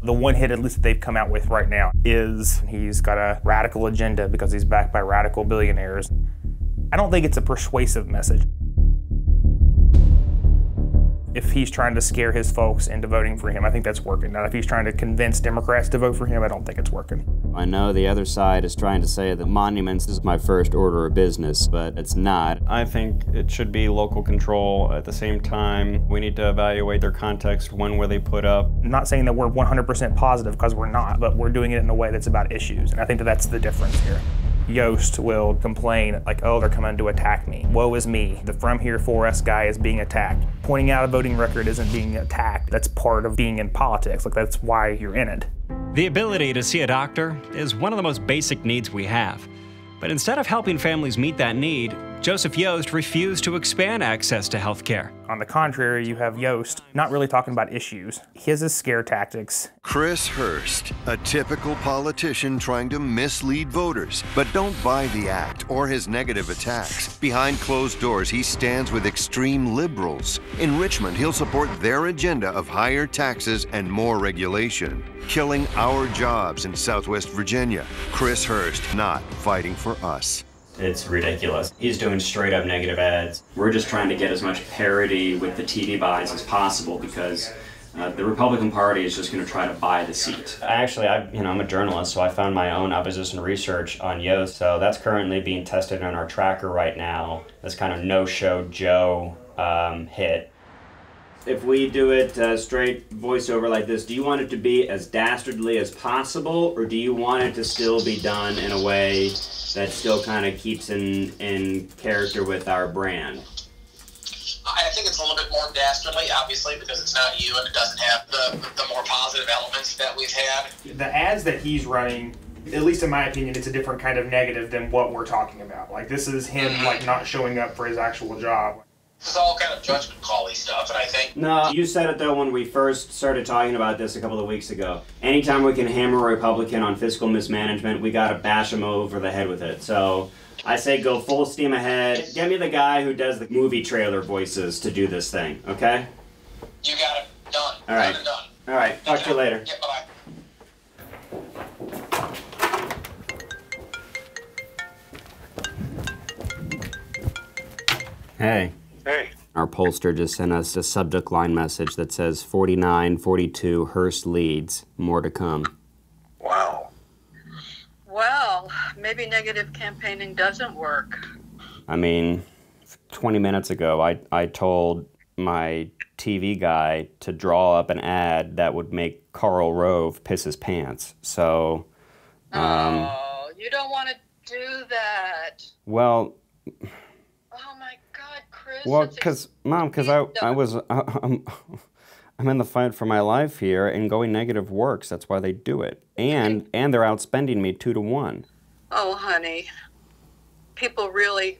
The one hit, at least that they've come out with right now, is he's got a radical agenda because he's backed by radical billionaires. I don't think it's a persuasive message. If he's trying to scare his folks into voting for him, I think that's working. Now, if he's trying to convince Democrats to vote for him, I don't think it's working. I know the other side is trying to say that monuments is my first order of business, but it's not. I think it should be local control. At the same time, we need to evaluate their context, when were they put up. I'm not saying that we're 100% positive, because we're not, but we're doing it in a way that's about issues, and I think that that's the difference here. Yost will complain like, oh, they're coming to attack me. Woe is me. The From Here For Us guy is being attacked. Pointing out a voting record isn't being attacked. That's part of being in politics. Like, that's why you're in it. The ability to see a doctor is one of the most basic needs we have. But instead of helping families meet that need, Joseph Yost refused to expand access to health care. On the contrary, you have Yost not really talking about issues. His is scare tactics. Chris Hurst, a typical politician trying to mislead voters. But don't buy the act or his negative attacks. Behind closed doors, he stands with extreme liberals. In Richmond, he'll support their agenda of higher taxes and more regulation, killing our jobs in Southwest Virginia. Chris Hurst not fighting for us. It's ridiculous. He's doing straight up negative ads. We're just trying to get as much parity with the TV buys as possible, because the Republican Party is just going to try to buy the seat. Actually, I'm a journalist, so I found my own opposition research on Yost. So that's currently being tested on our tracker right now. This kind of no-show Joe hit. If we do it straight voiceover like this, do you want it to be as dastardly as possible, or do you want it to still be done in a way that still kind of keeps in character with our brand? I think it's a little bit more dastardly, obviously, because it's not you and it doesn't have the more positive elements that we've had. The ads that he's running, at least in my opinion, it's a different kind of negative than what we're talking about. Like, this is him like not showing up for his actual job. It's all kind of judgment call-y stuff, and I think... No, you said it though when we first started talking about this a couple of weeks ago. Anytime we can hammer a Republican on fiscal mismanagement, we gotta bash him over the head with it. So I say go full steam ahead. Get me the guy who does the movie trailer voices to do this thing, okay? You got it. Done. All right. Done. All right. Talk to you later. Yeah, bye. Hey. Hey. Our pollster just sent us a subject line message that says 49-42 Hurst leads. More to come. Wow. Well, maybe negative campaigning doesn't work. I mean, 20 minutes ago, I told my TV guy to draw up an ad that would make Karl Rove piss his pants. So, oh, you don't want to do that. Well... Oh my God, Chris. Well, because I'm in the fight for my life here, and going negative works. That's why they do it, and they're outspending me 2-to-1. Oh, honey, people really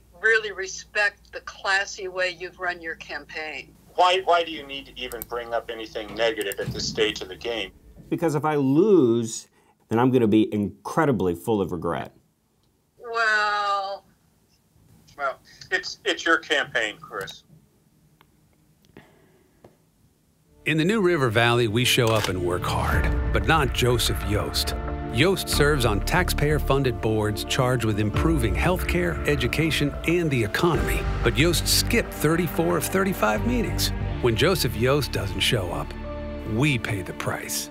respect the classy way you've run your campaign. Why do you need to even bring up anything negative at this stage of the game? Because if I lose, then I'm going to be incredibly full of regret. Well, it's your campaign, Chris. In the New River Valley, we show up and work hard, but not Joseph Yost. Yost serves on taxpayer-funded boards charged with improving healthcare, education, and the economy. But Yost skipped 34 of 35 meetings. When Joseph Yost doesn't show up, we pay the price.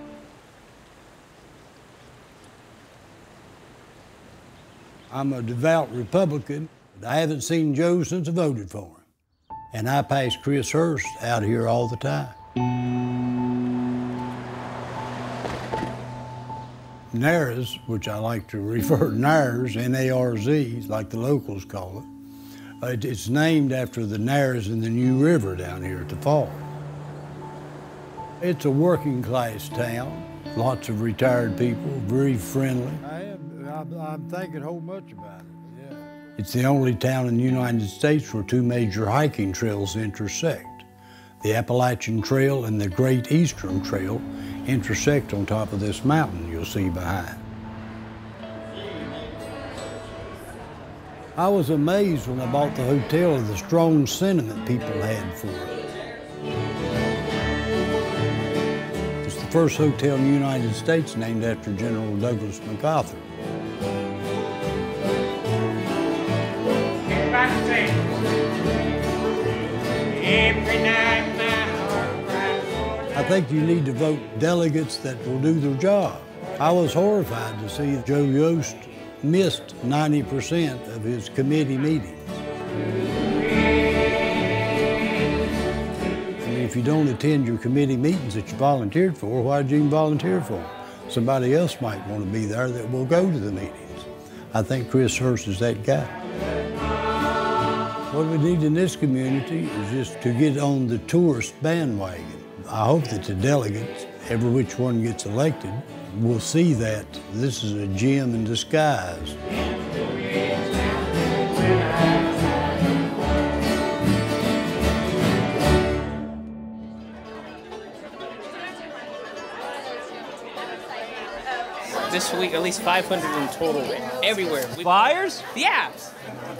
I'm a devout Republican, but I haven't seen Joe since I voted for him. And I pass Chris Hurst out here all the time. NARAs, which I like to refer to NARS, N-A-R-Z, like the locals call it. It's named after the Nares in the New River down here at the fall. It's a working class town, lots of retired people, very friendly. I'm thinking whole much about it, yeah. It's the only town in the United States where two major hiking trails intersect. The Appalachian Trail and the Great Eastern Trail intersect on top of this mountain you'll see behind. I was amazed when I bought the hotel of the strong sentiment people had for it. It's the first hotel in the United States named after General Douglas MacArthur. I think you need to vote delegates that will do their job. I was horrified to see Joe Yost missed 90% of his committee meetings. I mean, if you don't attend your committee meetings that you volunteered for, why did you even volunteer for them? Somebody else might want to be there that will go to the meetings. I think Chris Hurst is that guy. What we need in this community is just to get on the tourist bandwagon. I hope that the delegates, every which one gets elected, will see that this is a gem in disguise. This week, at least 500 in total, everywhere. Flyers? Yeah,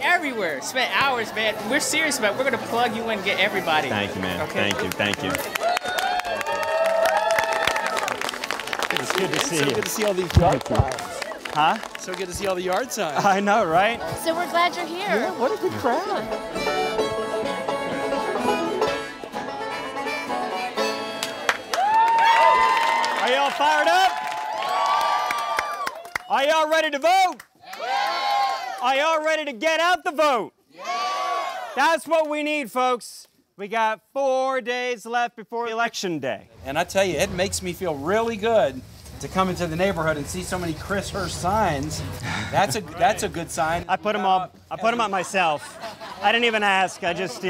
everywhere. Spent hours, man. We're serious about it. We're going to plug you in and get everybody. Thank you, man. Okay. Thank you. It's good to see you. So good to see all these yard signs. Huh? So good to see all the yard signs. I know, right? So we're glad you're here. Yeah, what a good crowd. Are y'all fired up? Are y'all ready to vote? Are y'all ready to get out the vote? That's what we need, folks. We got 4 days left before Election Day. And I tell you, it makes me feel really good to come into the neighborhood and see so many Chris Hurst signs. That's a good sign. I put them up. I put them up myself. I didn't even ask. I just,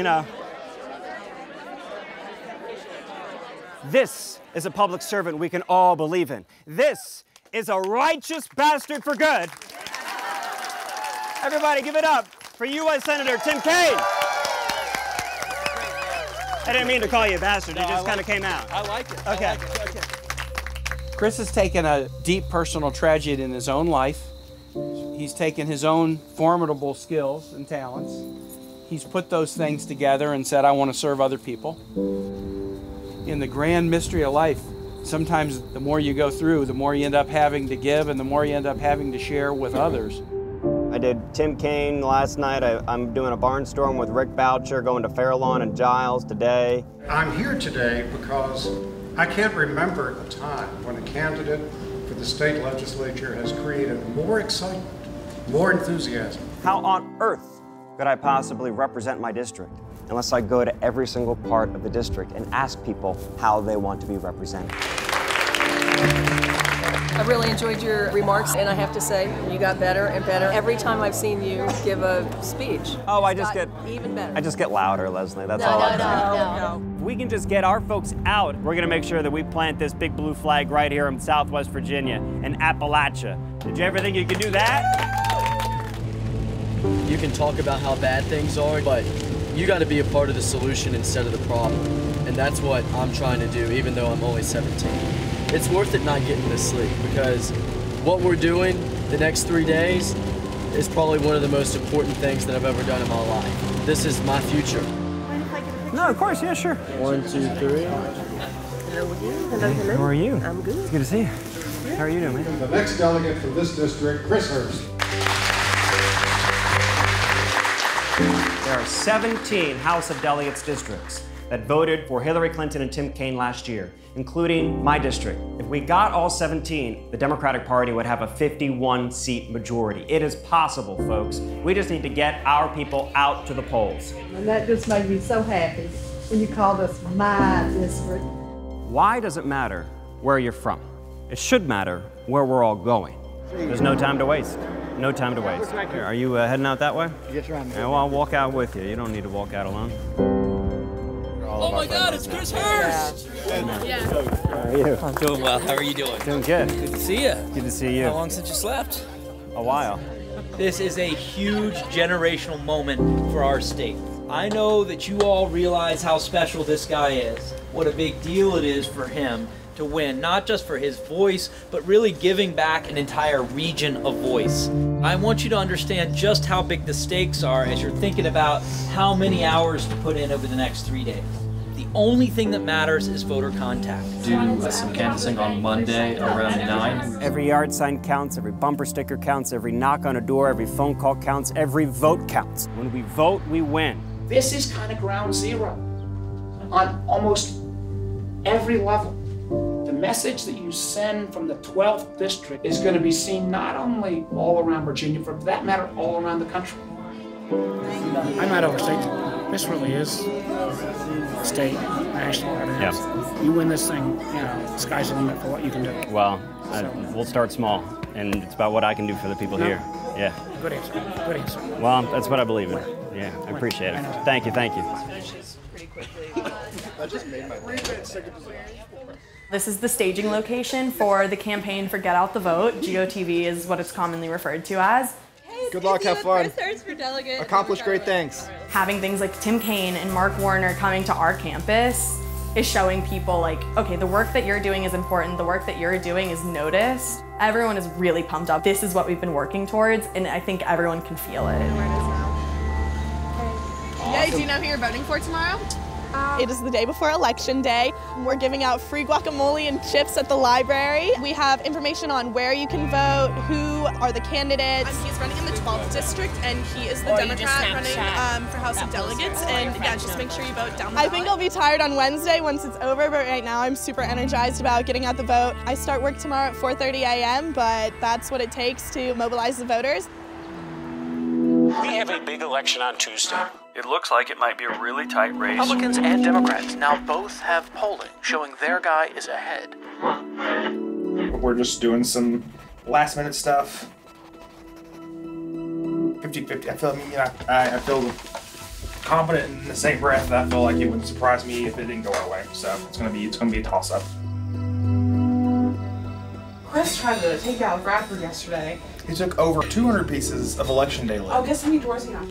This is a public servant we can all believe in. This is a righteous bastard for good. Everybody give it up for U.S. Senator Tim Kaine. I didn't mean to call you a bastard. It just kind of came out. I like it. Okay. I like it. Okay. Chris has taken a deep personal tragedy in his own life. He's taken his own formidable skills and talents. He's put those things together and said, I want to serve other people. In the grand mystery of life, sometimes the more you go through, the more you end up having to give and the more you end up having to share with others. I did Tim Kaine last night. I'm doing a barnstorm with Rick Boucher, going to Fairlawn and Giles today. I'm here today because I can't remember a time when a candidate for the state legislature has created more excitement, more enthusiasm. How on earth could I possibly represent my district unless I go to every single part of the district and ask people how they want to be represented? I really enjoyed your remarks, and I have to say, you got better and better every time I've seen you give a speech. Oh, I just get even better. I just get louder, Leslie. That's all. No. If we can just get our folks out, we're gonna make sure that we plant this big blue flag right here in Southwest Virginia and Appalachia. Did you ever think you could do that? You can talk about how bad things are, but you got to be a part of the solution instead of the problem. And that's what I'm trying to do, even though I'm only 17. It's worth it not getting this sleep, because what we're doing the next 3 days is probably one of the most important things that I've ever done in my life. This is my future. No, of course, yeah, sure. 1, 2, 3. Hello again. Hello. How are you? I'm good. It's good to see you. How are you doing, man? The next delegate from this district, Chris Hurst. There are 17 House of Delegates districts that voted for Hillary Clinton and Tim Kaine last year, including my district. If we got all 17, the Democratic Party would have a 51-seat majority. It is possible, folks. We just need to get our people out to the polls. And that just made me so happy when you called us my district. Why does it matter where you're from? it should matter where we're all going. There's no time to waste. No time to waste. Here, are you heading out that way? Yes, sir. Yeah, well, I'll walk out with you. You don't need to walk out alone. Oh my God, it's Chris Hurst! Yeah. How are you? I'm doing well. How are you doing? Doing good. Good to see you. Good to see you. How long since you slept? A while. This is a huge generational moment for our state. I know that you all realize how special this guy is, what a big deal it is for him to win, not just for his voice, but really giving back an entire region of voice. I want you to understand just how big the stakes are as you're thinking about how many hours to put in over the next 3 days. The only thing that matters is voter contact. Do some canvassing on Monday around 9. Every yard sign counts, every bumper sticker counts, every knock on a door, every phone call counts, every vote counts. When we vote, we win. This is kind of ground zero on almost every level. The message that you send from the 12th district is going to be seen not only all around Virginia, but for that matter, all around the country. I might overstate it. This really is state, national, everything else. You win this thing, you know, the sky's the limit for what you can do. Well, we'll start small, and it's about what I can do for the people here. Yeah. Good answer. Good answer. Well, that's what I believe in. Yeah, I appreciate it. Thank you, thank you. This is the staging location for the campaign for Get Out the Vote. GOTV is what it's commonly referred to as. Good luck, have fun. Chris Hurst for delegate. Accomplish great things. Having things like Tim Kaine and Mark Warner coming to our campus is showing people like, okay, the work that you're doing is important, the work that you're doing is noticed. Everyone is really pumped up. This is what we've been working towards, and I think everyone can feel it. Yeah, do you know who you're voting for tomorrow? It is the day before Election Day. We're giving out free guacamole and chips at the library. We have information on where you can vote, who are the candidates. He's running in the 12th district, and he is the Democrat running for House of Delegates. And yeah, just make sure you vote down the ballot. I think I'll be tired on Wednesday once it's over, but right now I'm super energized about getting out the vote. I start work tomorrow at 4:30 a.m., but that's what it takes to mobilize the voters. We have a big election on Tuesday. It looks like it might be a really tight race. Republicans and Democrats now both have polling showing their guy is ahead. We're just doing some last minute stuff. 50-50. I feel confident in the same breath that I feel like it wouldn't surprise me if it didn't go our way. So it's gonna be a toss up. Chris tried to take out Bradford yesterday. He took over 200 pieces of Election Day Oh, guess how many doors he got?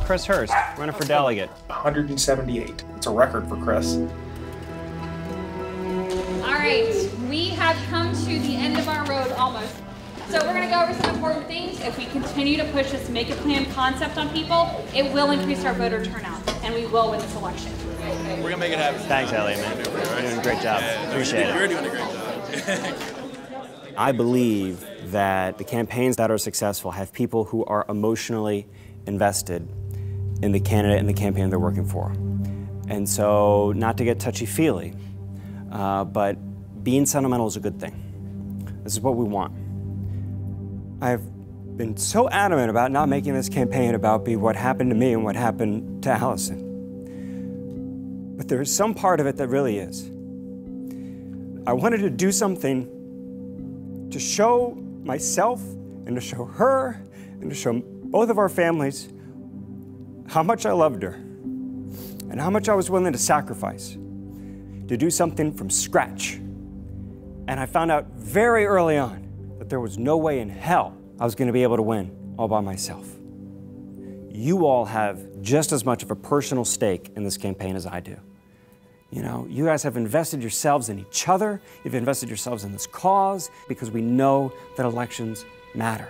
Chris Hurst, running for delegate. 178. It's a record for Chris. All right, we have come to the end of our road almost. So we're gonna go over some important things. If we continue to push this make a plan concept on people, it will increase our voter turnout, and we will win this election. We're gonna make it happen. Thanks, Elliot, man. You're doing a great job. Appreciate it. You're doing a great job. I believe that the campaigns that are successful have people who are emotionally invested in the candidate and the campaign they're working for. And so, not to get touchy-feely, but being sentimental is a good thing. This is what we want. I've been so adamant about not making this campaign about what happened to me and what happened to Allison. But there is some part of it that really is. I wanted to do something to show myself and to show her and to show both of our families how much I loved her and how much I was willing to sacrifice to do something from scratch. And I found out very early on that there was no way in hell I was going to be able to win all by myself. You all have just as much of a personal stake in this campaign as I do. You know, you guys have invested yourselves in each other, you've invested yourselves in this cause, because we know that elections matter.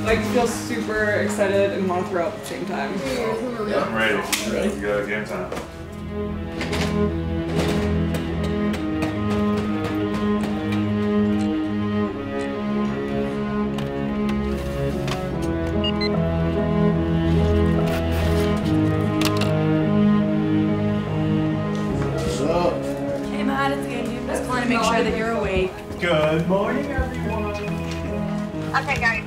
I feel super excited and want to throw up at the same time. Yeah, I'm ready. Ready? We got game time. Hey Matt, it's Andy. I'm just calling to make sure that you're awake. Good morning, everyone. Okay, guys.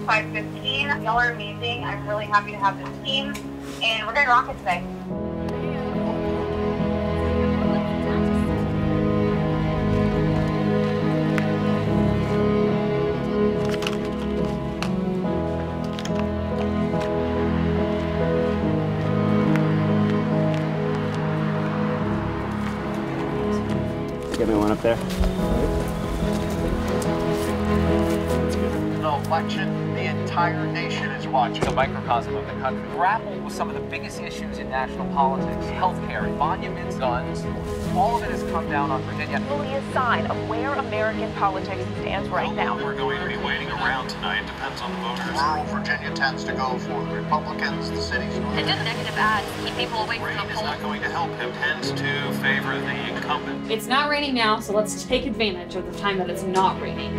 515. Y'all are amazing. I'm really happy to have this team, and we're going to rock it today. Give me one up there. The election, the entire nation is watching. A microcosm of the country. Grapple with some of the biggest issues in national politics. Healthcare, monuments, guns. All of it has come down on Virginia. Will be a sign of where American politics stands right now. We're going to be waiting around tonight. Depends on the voters. Rural Virginia tends to go for the Republicans. The cities. And just negative ads keep people away from the polls. It's not going to help him. Tends to favor the incumbent. It's not raining now, so let's take advantage of the time that it's not raining.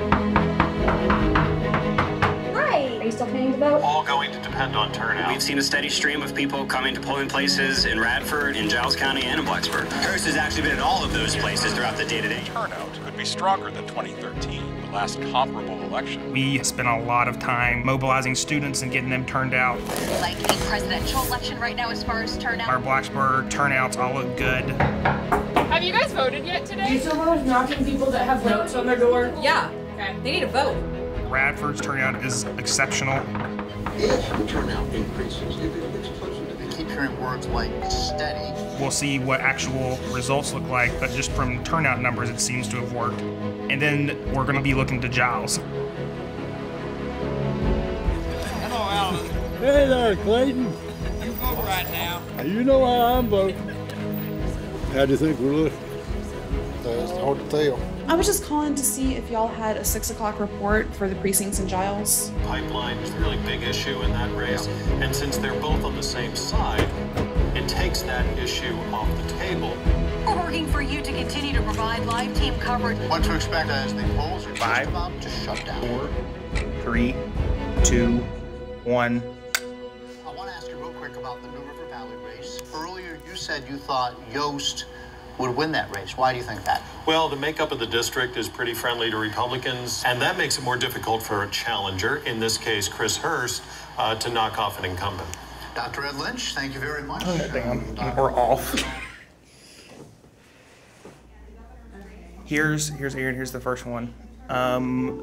Hi! Are you still planning to vote? All going to depend on turnout. We've seen a steady stream of people coming to polling places in Radford, in Giles County, and in Blacksburg. Hurst has actually been in all of those places throughout the day-to-day. Turnout could be stronger than 2013, the last comparable election. We spent a lot of time mobilizing students and getting them turned out. Like a presidential election right now as far as turnout? Our Blacksburg turnouts all look good. Have you guys voted yet today? You still want knocking people that have notes on their door? Yeah. Okay. They need to vote. Radford's turnout is exceptional. If the turnout increases, if it gets closer to the keep hearing words like steady. We'll see what actual results look like, but just from turnout numbers, it seems to have worked. And then we're going to be looking to Giles. Hello, Alan. Hey there, Clayton. You vote right now. You know how I'm voting. How do you think we're looking? It's hard to tell. I was just calling to see if y'all had a 6 o'clock report for the precincts in Giles. Pipeline is a really big issue in that race, and since they're both on the same side, it takes that issue off the table. We're working for you to continue to provide live team coverage. What to expect as the polls are just about to shut down. 4, 3, 2, 1. I want to ask you real quick about the New River Valley race. Earlier, you said you thought Yost would win that race. Why do you think that? Well, the makeup of the district is pretty friendly to Republicans, and that makes it more difficult for a challenger, in this case Chris Hurst, to knock off an incumbent. Dr. Ed Lynch, thank you very much. Oh, damn, we're off. Here's Aaron, here's the first one.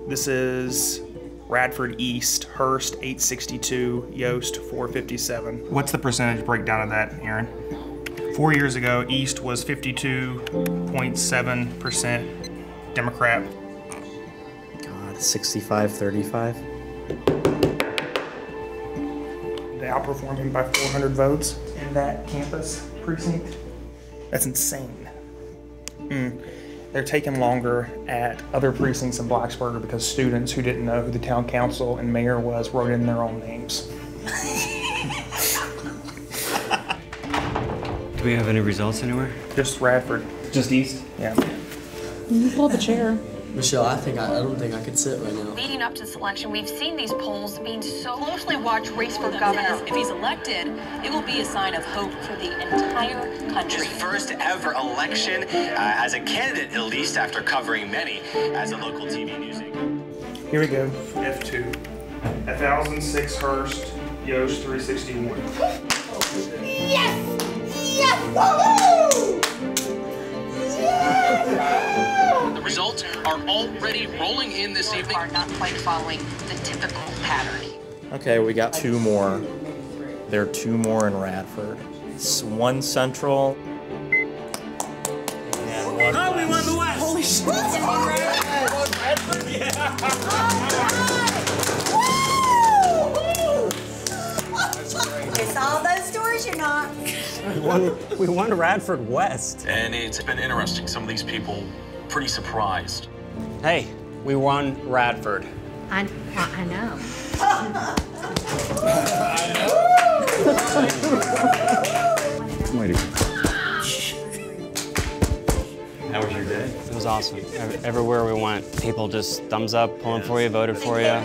This is Radford East, Hurst 862, Yost 457. What's the percentage breakdown of that, Aaron? 4 years ago, East was 52.7% Democrat. God, 65-35. They outperformed him by 400 votes in that campus precinct. That's insane. They're taking longer at other precincts in Blacksburg because students who didn't know who the town council and mayor was wrote in their own names. Do we have any results anywhere? Just Radford. Just East? Yeah. You pull the chair. Michelle, I don't think I could sit right now. Leading up to this election, we've seen these polls being so closely watched race for governor. If he's elected, it will be a sign of hope for the entire country. His first ever election as a candidate, at least after covering many as a local TV news anchor. Here we go. F2. 1006 Hurst, Yost 361. Yes! Yes! Woohoo! The results are already rolling in this evening. Are not quite following the typical pattern. Okay, we got 2 more. There are 2 more in Radford. It's 1 Central. And 1 Oh, we won the West! Holy shit! Radford, yeah! You saw those doors, you're not. We won Radford West. And it's been interesting. Some of these people pretty surprised. Hey, we won Radford. I know. Wait a minute. How was your day? It was awesome. Everywhere we went, people just thumbs up, pulling for you, voted for you.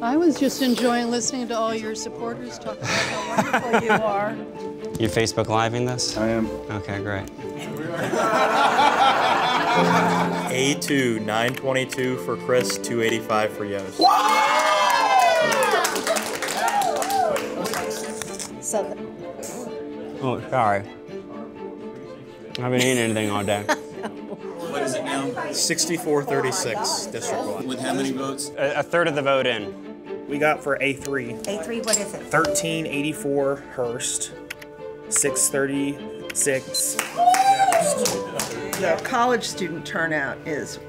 I was just enjoying listening to all your supporters talk about how wonderful you are. You're Facebook Living this? I am. Okay, great. A2, 922 for Chris, 285 for Yost. Woo! So, Oh, sorry. I haven't eaten anything all day. What is it now? 64-36, District 1. With how many votes? A third of the vote in. We got for A3. A3, what is it? 1384 Hurst, 636 The college student turnout is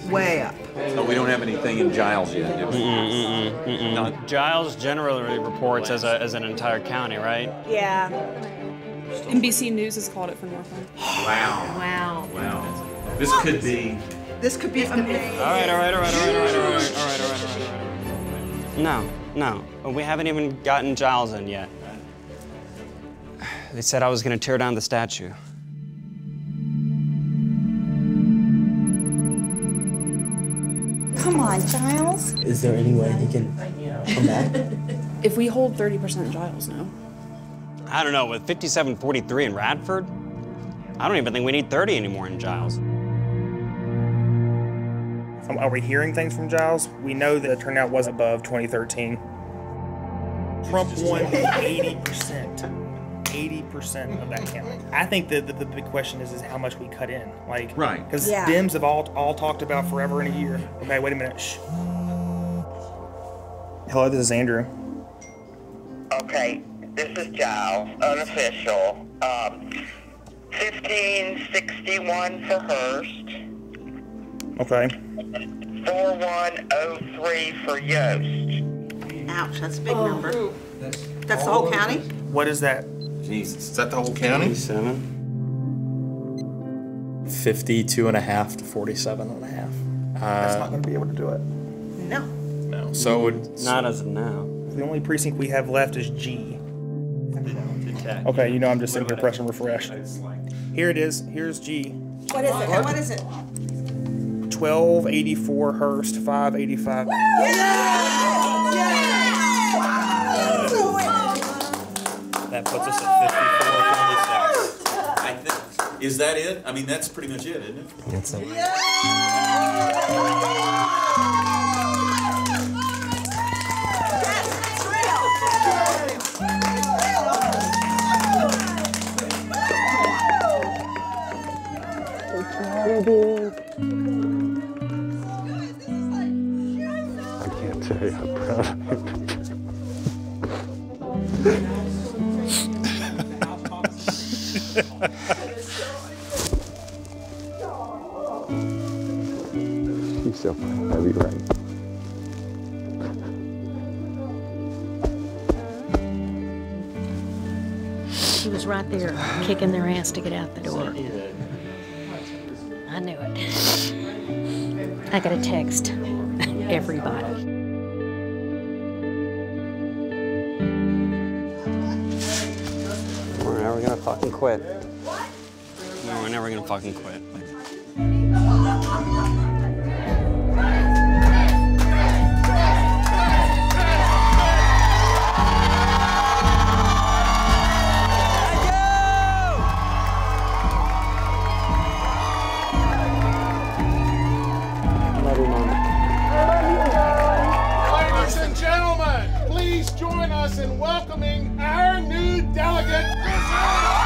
way up. Oh, we don't have anything in Giles yet, do we? Giles generally reports as an entire county, right? Yeah. NBC News has called it for Northland. Wow. Wow. This could be. This could be amazing. All right. No. We haven't even gotten Giles in yet. They said I was going to tear down the statue. Come on, Giles. Is there any way he can come back? If we hold 30% Giles, no. I don't know, with 57-43 in Radford, I don't even think we need 30 anymore in Giles. Are we hearing things from Giles? We know that the turnout was above 2013. Trump won 80%. 80% of that county. I think that the big question is how much we cut in. Like, right. Because Dems have all talked about forever in a year. Okay, wait a minute. Shh. Hello, this is Andrew. Okay, this is Giles, unofficial. 1561 for Hurst. Okay. 4103 for Yost. Ouch, that's a big number. That's the whole county? What is that? Jesus, is that the whole county? 52.5 to 47.5. That's not going to be able to do it. No. No. So it's not as of now. The only precinct we have left is G. Okay, you know I'm just sitting here pressing refresh. Here it is. Here's G. What is it? What is it? 1284 Hurst, 585. That puts us at 54-26. I think. Is that it? I mean, that's pretty much it, isn't it? That's it. I can't tell you how proud I am. She's so heavy, right? She was right there, kicking their ass to get out the door. I knew it. I got to text everybody. We're never gonna fucking quit. No, we're never gonna fucking quit. Ladies and gentlemen, please join us in welcoming our new delegate, Chris Hurst.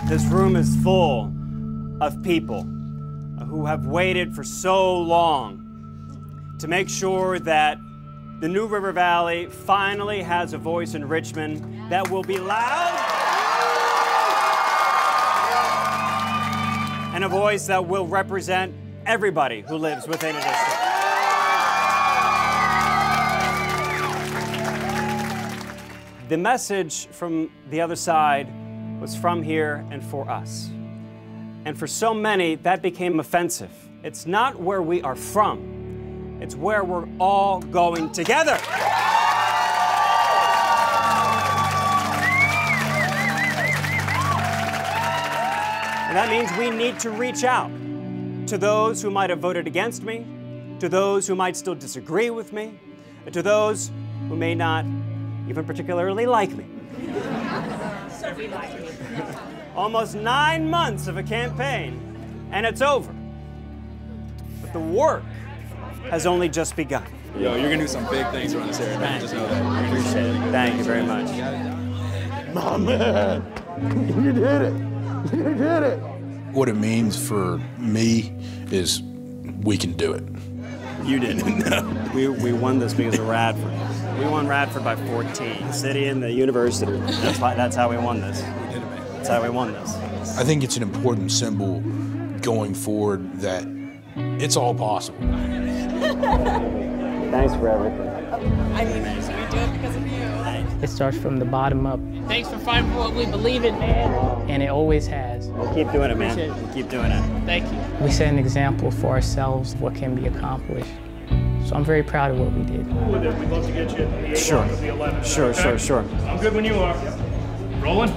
This room is full of people who have waited for so long to make sure that the New River Valley finally has a voice in Richmond that will be loud and a voice that will represent everybody who lives within a district. The message from the other side was from here and for us. And for so many, that became offensive. It's not where we are from, it's where we're all going together. And that means we need to reach out to those who might have voted against me, to those who might still disagree with me, and to those who may not even particularly like me. Almost 9 months of a campaign, and it's over. But the work has only just begun. Yo, you're gonna do some big things around this area, man. Just know that. Appreciate it. Thank you very much. My man, you did it. You did it. What it means for me is we can do it. You didn't. No. We won this because of Radford. We won Radford by 14. The city and the university. That's how we won this. That's how we won this. I think it's an important symbol going forward that it's all possible. Thanks for everything. I mean, we do it because of you. It starts from the bottom up. Thanks for fighting for what we believe in, man. And it always has. We'll keep doing it, man. We'll keep doing it. Thank you. We set an example for ourselves of what can be accomplished. So I'm very proud of what we did. With it, we'd love to get you the 8 Sure. of the 11. Sure. I'm good when you are. Rolling?